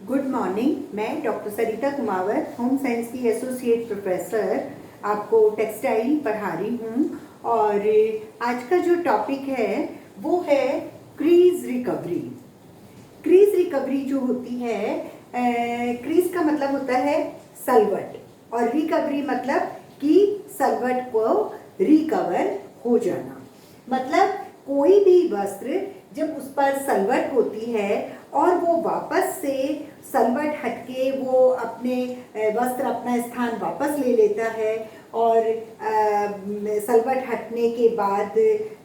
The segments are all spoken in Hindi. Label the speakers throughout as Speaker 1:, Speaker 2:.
Speaker 1: Good morning. मैं डॉक्टर सरिता कुमावत, होम साइंस की एसोसिएट प्रोफेसर, आपको टेक्सटाइल पढ़ा रही हूँ। और आज का जो टॉपिक है वो है क्रीज रिकवरी। क्रीज रिकवरी जो होती है, क्रीज का मतलब होता है सलवट, और रिकवरी मतलब कि सलवट को रिकवर हो जाना। मतलब कोई भी वस्त्र जब उस पर सलवट होती है और वो वापस से सलवट हटके वो अपने वस्त्र अपना स्थान वापस ले लेता है, और सलवट हटने के बाद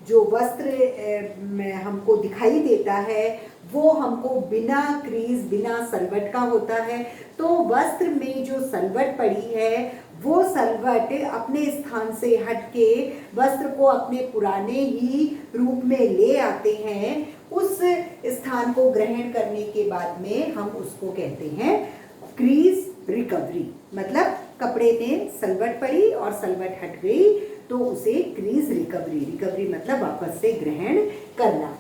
Speaker 1: जो वस्त्र हमको दिखाई देता है वो हमको बिना क्रीज बिना सलवट का होता है। तो वस्त्र में जो सलवट पड़ी है वो सलवट अपने स्थान से हटके वस्त्र को अपने पुराने ही रूप में ले आते हैं। उस स्थान को ग्रहण करने के बाद में हम उसको कहते हैं क्रीज रिकवरी। मतलब कपड़े में सलवट पड़ी और सलवट हट गई तो उसे क्रीज रिकवरी, रिकवरी मतलब वापस से ग्रहण करना।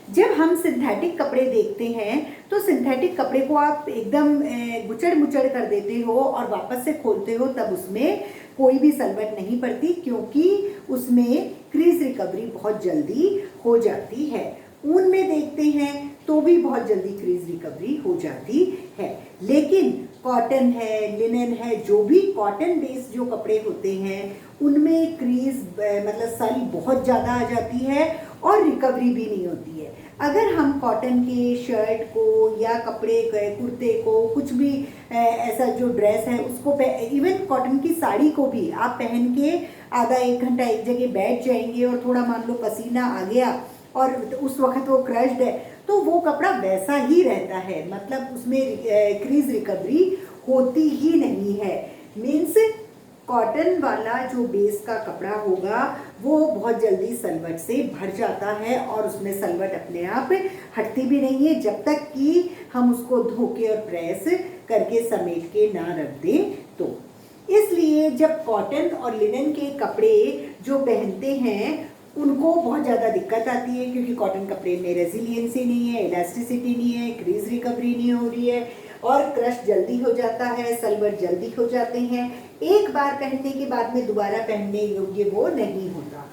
Speaker 1: जब हम सिंथेटिक कपड़े देखते हैं तो सिंथेटिक कपड़े को आप एकदम गुचड़ मुचड़ कर देते हो और वापस से खोलते हो, तब उसमें कोई भी सलवट नहीं पड़ती, क्योंकि उसमें क्रीज रिकवरी बहुत जल्दी हो जाती है। ऊन में देखते हैं तो भी बहुत जल्दी क्रीज रिकवरी हो जाती है। लेकिन कॉटन है, लिनन है, जो भी कॉटन बेस्ड जो कपड़े होते हैं उनमें क्रीज मतलब सल बहुत ज़्यादा आ जाती है और रिकवरी भी नहीं होती है। अगर हम कॉटन के शर्ट को या कपड़े कुर्ते को कुछ भी ऐसा जो ड्रेस है उसको, इवन कॉटन की साड़ी को भी आप पहन के आधा एक घंटा एक जगह बैठ जाएंगे और थोड़ा मान लो पसीना आ गया और उस वक्त वो क्रश्ड है तो वो कपड़ा वैसा ही रहता है, मतलब उसमें क्रीज रिकवरी होती ही नहीं है। मीन्स कॉटन वाला जो बेस का कपड़ा होगा वो बहुत जल्दी सलवट से भर जाता है और उसमें सलवट अपने आप हटती भी नहीं है जब तक कि हम उसको धो के और प्रेस करके समेट के ना रख दें। तो इसलिए जब कॉटन और लिनन के कपड़े जो पहनते हैं उनको बहुत ज़्यादा दिक्कत आती है, क्योंकि कॉटन कपड़े में रेजिलियंसी नहीं है, इलास्टिसिटी नहीं है, क्रीज रिकवरी नहीं हो रही है और क्रश जल्दी हो जाता है, सलवट जल्दी हो जाते हैं। एक बार पहनने के बाद में दोबारा पहनने योग्य वो नहीं होता।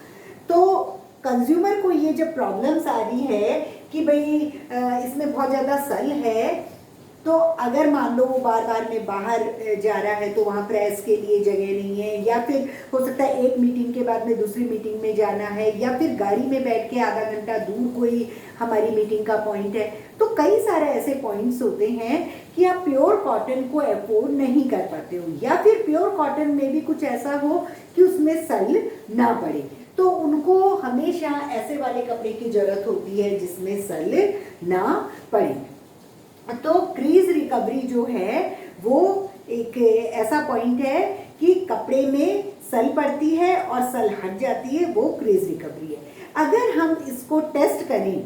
Speaker 1: तो कंज्यूमर को ये जब प्रॉब्लम्स आ रही है कि भाई इसमें बहुत ज़्यादा सल है, तो अगर मान लो वो बार बार में बाहर जा रहा है तो वहाँ प्रेस के लिए जगह नहीं है, या फिर हो सकता है एक मीटिंग के बाद में दूसरी मीटिंग में जाना है, या फिर गाड़ी में बैठ के आधा घंटा दूर कोई हमारी मीटिंग का पॉइंट है, तो कई सारे ऐसे पॉइंट्स होते हैं कि आप प्योर कॉटन को अफोर्ड नहीं कर पाते हो, या फिर प्योर कॉटन में भी कुछ ऐसा हो कि उसमें सल ना पड़े, तो उनको हमेशा ऐसे वाले कपड़े की जरूरत होती है जिसमें सल ना पड़े। तो क्रीज रिकवरी जो है वो एक ऐसा पॉइंट है कि कपड़े में सल पड़ती है और सल हट जाती है, वो क्रीज रिकवरी है। अगर हम इसको टेस्ट करें,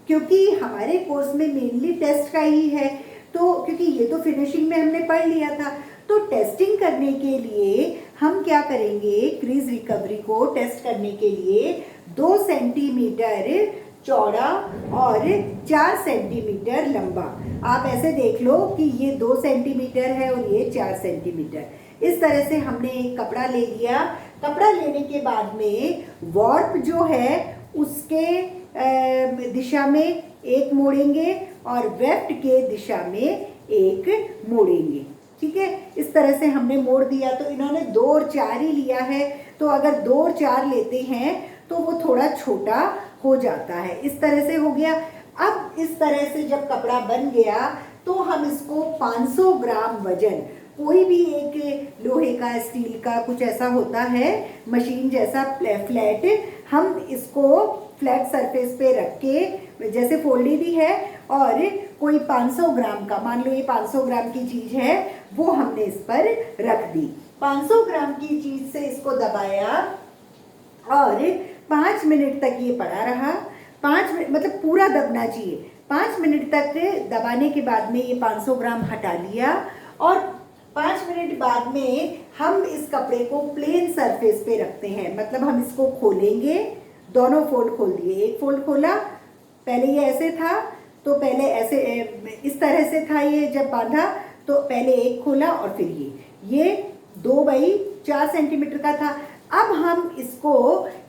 Speaker 1: क्योंकि हमारे कोर्स में मेनली टेस्ट का ही है, तो क्योंकि ये तो फिनिशिंग में हमने पढ़ लिया था, तो टेस्टिंग करने के लिए हम क्या करेंगे, क्रीज रिकवरी को टेस्ट करने के लिए 2 सेंटीमीटर चौड़ा और 4 सेंटीमीटर लंबा, आप ऐसे देख लो कि ये 2 सेंटीमीटर है और ये 4 सेंटीमीटर, इस तरह से हमने एक कपड़ा ले लिया। कपड़ा लेने के बाद में वार्प जो है उसके दिशा में एक मोड़ेंगे और वेफ्ट के दिशा में एक मोड़ेंगे। ठीक है, इस तरह से हमने मोड़ दिया। तो इन्होंने 2 और 4 ही लिया है, तो अगर 2 और 4 लेते हैं तो वो थोड़ा छोटा हो जाता है। इस तरह से हो गया। अब इस तरह से जब कपड़ा बन गया तो हम इसको 500 ग्राम वजन, कोई भी एक लोहे का, स्टील का कुछ ऐसा होता है मशीन जैसा फ्लैट, हम इसको फ्लैट सरफेस पे रख के, जैसे फोल्डी भी है, और कोई 500 ग्राम का, मान लो ये 500 ग्राम की चीज़ है, वो हमने इस पर रख दी। 500 ग्राम की चीज़ से इसको दबाया और 5 मिनट तक ये पड़ा रहा। 5 मिनट मतलब पूरा दबना चाहिए। 5 मिनट तक दबाने के बाद में ये 500 ग्राम हटा लिया और 5 मिनट बाद में हम इस कपड़े को प्लेन सरफेस पे रखते हैं। मतलब हम इसको खोलेंगे, दोनों फोल्ड खोल दिए, एक फोल्ड खोला, पहले ये ऐसे था तो पहले ऐसे इस तरह से ऐसे था ये जब बांधा तो पहले एक खोला और फिर ये 2x4 सेंटीमीटर का था। अब हम इसको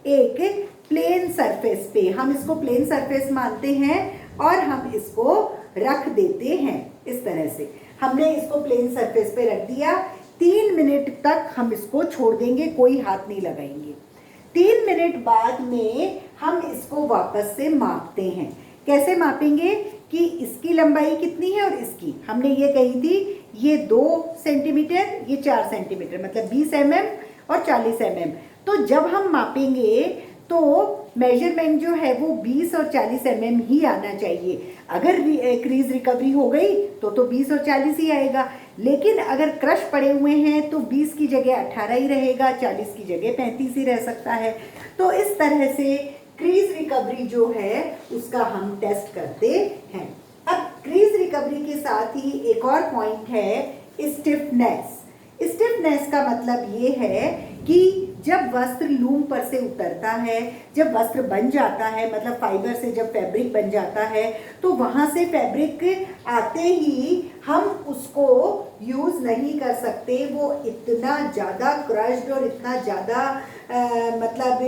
Speaker 1: एक प्लेन सरफेस पे, हम इसको प्लेन सरफेस मानते हैं और हम इसको रख देते हैं। इस तरह से हमने इसको प्लेन सरफेस पे रख दिया। 3 मिनट तक हम इसको छोड़ देंगे, कोई हाथ नहीं लगाएंगे। 3 मिनट बाद में हम इसको वापस से मापते हैं। कैसे मापेंगे कि इसकी लंबाई कितनी है और इसकी, हमने ये कही थी ये 2 सेंटीमीटर, ये 4 सेंटीमीटर, मतलब 20 mm और 40 mm। तो जब हम मापेंगे तो मेजरमेंट जो है वो 20 और 40 mm ही आना चाहिए। अगर क्रीज रिकवरी हो गई तो 20 और 40 ही आएगा, लेकिन अगर क्रश पड़े हुए हैं तो 20 की जगह 18 ही रहेगा, 40 की जगह 35 ही रह सकता है। तो इस तरह से क्रीज रिकवरी जो है उसका हम टेस्ट करते हैं। अब क्रीज रिकवरी के साथ ही एक और पॉइंट है स्टिफनेस। स्टिफनेस का मतलब ये है कि जब वस्त्र लूम पर से उतरता है, जब वस्त्र बन जाता है, मतलब फाइबर से जब फैब्रिक बन जाता है, तो वहाँ से फैब्रिक आते ही हम उसको यूज़ नहीं कर सकते। वो इतना ज़्यादा क्रश्ड और इतना ज़्यादा मतलब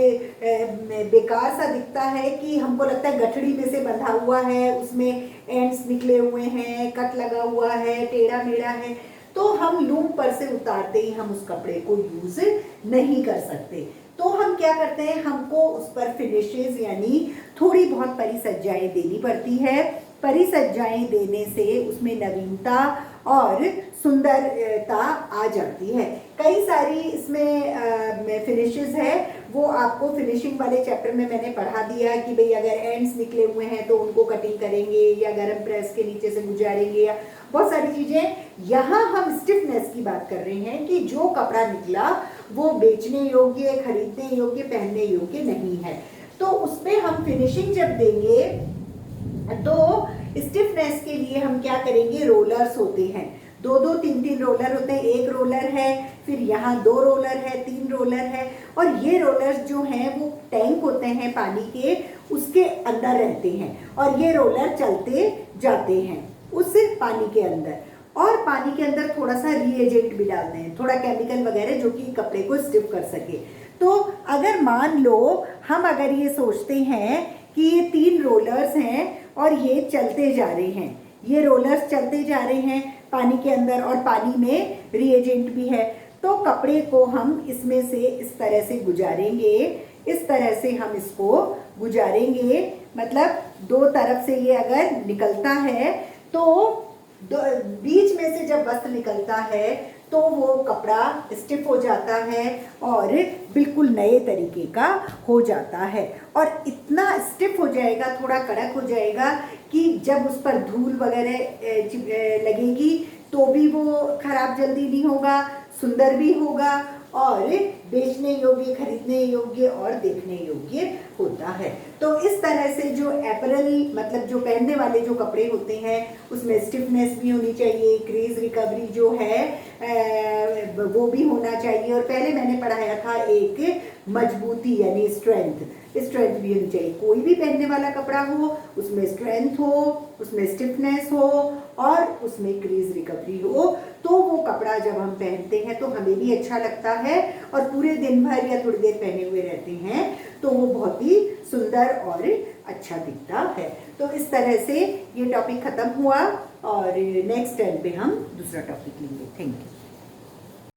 Speaker 1: बेकार सा दिखता है कि हमको लगता है गठड़ी में से बंधा हुआ है, उसमें एंड्स निकले हुए हैं, कट लगा हुआ है, टेढ़ा मेढ़ा है। तो हम लूम पर से उतारते ही हम उस कपड़े को यूज नहीं कर सकते। तो हम क्या करते हैं, हमको उस पर फिनिशेस यानी थोड़ी बहुत परिसज्जाएं देनी पड़ती है। परिसज्जाएं देने से उसमें नवीनता और सुंदरता आ जाती है। कई सारी इसमें फिनिशेस है, वो आपको फिनिशिंग वाले चैप्टर में मैंने पढ़ा दिया कि भाई अगर एंड्स निकले हुए हैं तो उनको कटिंग करेंगे या गरम प्रेस के नीचे से गुजारेंगे, या बहुत सारी चीज़ें। यहाँ हम स्टिफनेस की बात कर रहे हैं कि जो कपड़ा निकला वो बेचने योग्य, खरीदने योग्य, पहनने योग्य नहीं है। तो उस पर हम फिनिशिंग जब देंगे तो स्टिफनेस के लिए हम क्या करेंगे, रोलर्स होते हैं, 2-2, 3-3 रोलर होते हैं। एक रोलर है, फिर यहाँ 2 रोलर है, 3 रोलर है, और ये रोलर्स जो हैं वो टैंक होते हैं पानी के, उसके अंदर रहते हैं और ये रोलर चलते जाते हैं उस पानी के अंदर। और पानी के अंदर थोड़ा सा रिएजेंट भी डालते हैं, थोड़ा केमिकल वगैरह, जो कि कपड़े को स्टिफ कर सके। तो अगर मान लो हम अगर ये सोचते हैं कि ये 3 रोलर्स हैं और ये चलते जा रहे हैं, ये रोलर्स चलते जा रहे हैं पानी के अंदर और पानी में रिएजेंट भी है, तो कपड़े को हम इसमें से इस तरह से गुजारेंगे, इस तरह से हम इसको गुजारेंगे। मतलब 2 तरफ से ये अगर निकलता है तो बीच में से जब वस्त्र निकलता है तो वो कपड़ा स्टिफ हो जाता है और बिल्कुल नए तरीके का हो जाता है। और इतना स्टिफ हो जाएगा, थोड़ा कड़क हो जाएगा कि जब उस पर धूल वगैरह लगेगी तो भी वो खराब जल्दी नहीं होगा, सुंदर भी होगा और बेचने योग्य, खरीदने योग्य और देखने योग्य होता है। तो इस तरह से जो एपरल मतलब जो पहनने वाले जो कपड़े होते हैं उसमें स्टिफनेस भी होनी चाहिए, क्रीज रिकवरी जो है वो भी होना चाहिए, और पहले मैंने पढ़ाया था एक मजबूती यानी स्ट्रेंथ भी होनी चाहिए। कोई भी पहनने वाला कपड़ा हो उसमें स्ट्रेंथ हो, उसमें स्टिफनेस हो और उसमें क्रीज रिकवरी हो, तो वो कपड़ा जब हम पहनते हैं तो हमें भी अच्छा लगता है और पूरे दिन भर या थोड़ी देर पहने हुए रहते हैं तो वो बहुत ही सुंदर और अच्छा दिखता है। तो इस तरह से ये टॉपिक ख़त्म हुआ और नेक्स्ट टाइम पे हम दूसरा टॉपिक लेंगे। Thank you.